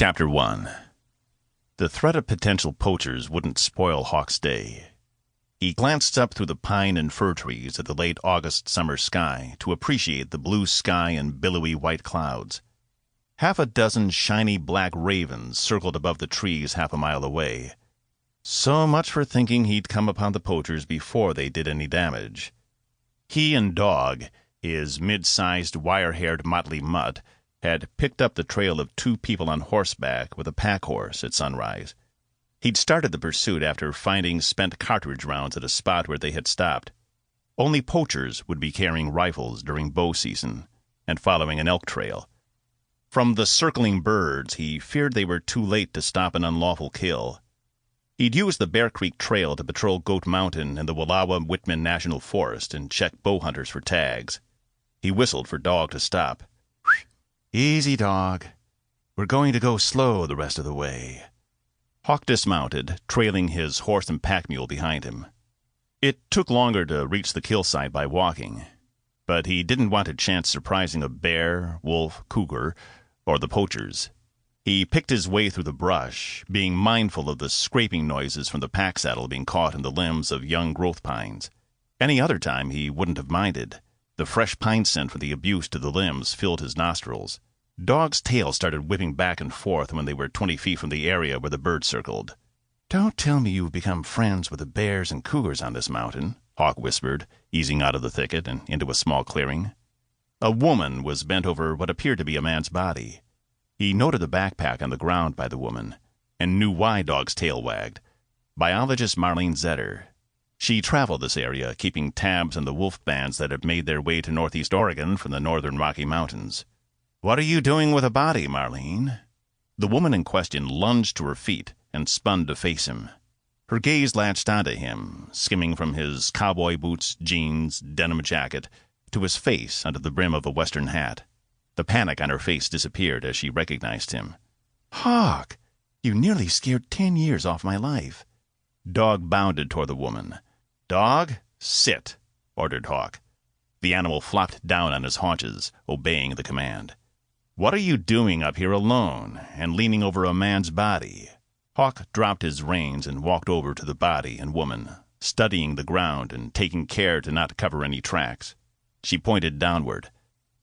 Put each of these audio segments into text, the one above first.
Chapter 1. The threat of potential poachers wouldn't spoil Hawke's day. He glanced up through the pine and fir trees at the late August summer sky to appreciate the blue sky and billowy white clouds. Half a dozen shiny black ravens circled above the trees half a mile away. So much for thinking he'd come upon the poachers before they did any damage. He and Dog, his mid-sized, wire-haired motley mutt, had picked up the trail of two people on horseback with a pack-horse at sunrise. He'd started the pursuit after finding spent cartridge rounds at a spot where they had stopped. Only poachers would be carrying rifles during bow season and following an elk trail. From the circling birds, he feared they were too late to stop an unlawful kill. He'd used the Bear Creek Trail to patrol Goat Mountain and the Wallowa-Whitman National Forest and check bow hunters for tags. He whistled for Dog to stop. "Easy, Dog. We're going to go slow the rest of the way." Hawke dismounted, trailing his horse and pack mule behind him. It took longer to reach the kill site by walking, but he didn't want to chance surprising a bear, wolf, cougar, or the poachers. He picked his way through the brush, being mindful of the scraping noises from the pack saddle being caught in the limbs of young growth pines. Any other time he wouldn't have minded. The fresh pine scent from the abuse to the limbs filled his nostrils. Dog's tail started whipping back and forth when they were 20 feet from the area where the bird circled. "Don't tell me you've become friends with the bears and cougars on this mountain," Hawke whispered, easing out of the thicket and into a small clearing. A woman was bent over what appeared to be a man's body. He noted the backpack on the ground by the woman, and knew why Dog's tail wagged. Biologist Marlene Zetter. She traveled this area, keeping tabs on the wolf bands that had made their way to northeast Oregon from the northern Rocky Mountains. "What are you doing with a body, Marlene?" The woman in question lunged to her feet and spun to face him. Her gaze latched onto him, skimming from his cowboy boots, jeans, denim jacket, to his face under the brim of a western hat. The panic on her face disappeared as she recognized him. "Hawke, you nearly scared 10 years off my life." Dog bounded toward the woman. "Dog, sit," ordered Hawke. The animal flopped down on his haunches, obeying the command. "What are you doing up here alone and leaning over a man's body?" Hawke dropped his reins and walked over to the body and woman, studying the ground and taking care to not cover any tracks. She pointed downward.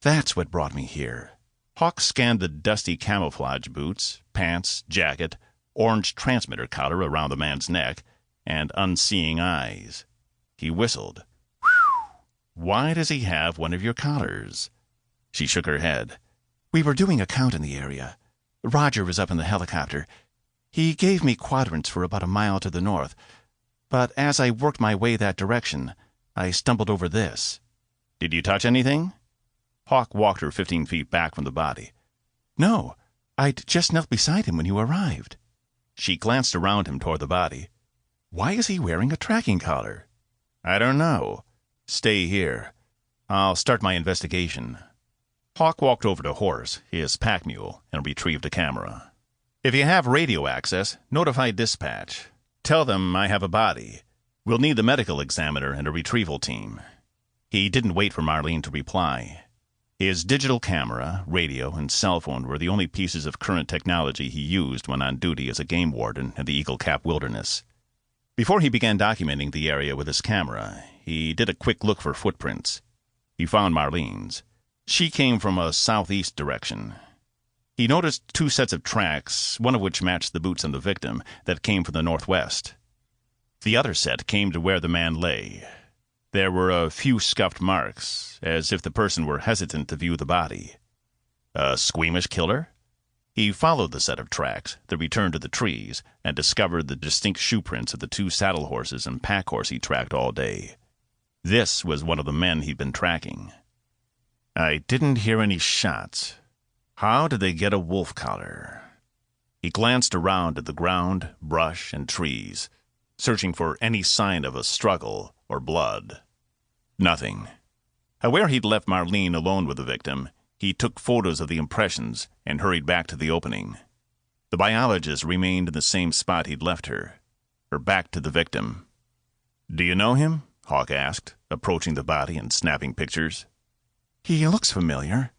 "That's what brought me here." Hawke scanned the dusty camouflage boots, pants, jacket, orange transmitter collar around the man's neck, and unseeing eyes. He whistled. "Why does he have one of your collars?" She shook her head. "We were doing a count in the area. Roger was up in the helicopter. He gave me quadrants for about a mile to the north, but as I worked my way that direction, I stumbled over this." "Did you touch anything?" Hawke walked her 15 feet back from the body. "No, I'd just knelt beside him when you arrived." She glanced around him toward the body. "Why is he wearing a tracking collar?" "I don't know. Stay here. I'll start my investigation." Hawke walked over to Horse, his pack mule, and retrieved a camera. "If you have radio access, notify dispatch. Tell them I have a body. We'll need the medical examiner and a retrieval team." He didn't wait for Marlene to reply. His digital camera, radio, and cell phone were the only pieces of current technology he used when on duty as a game warden in the Eagle Cap Wilderness. Before he began documenting the area with his camera, he did a quick look for footprints. He found Marlene's. She came from a southeast direction. He noticed 2 sets of tracks, one of which matched the boots on the victim, that came from the northwest. The other set came to where the man lay. There were a few scuffed marks, as if the person were hesitant to view the body. A squeamish killer? He followed the set of tracks that returned to the trees and discovered the distinct shoe prints of the 2 saddle horses and pack horse he tracked all day. This was one of the men he'd been tracking. "I didn't hear any shots. How did they get a wolf collar?" He glanced around at the ground, brush, and trees, searching for any sign of a struggle or blood. Nothing. Aware he'd left Marlene alone with the victim, he took photos of the impressions and hurried back to the opening. The biologist remained in the same spot he'd left her back to the victim. "Do you know him?" Hawke asked, approaching the body and snapping pictures. "He looks familiar."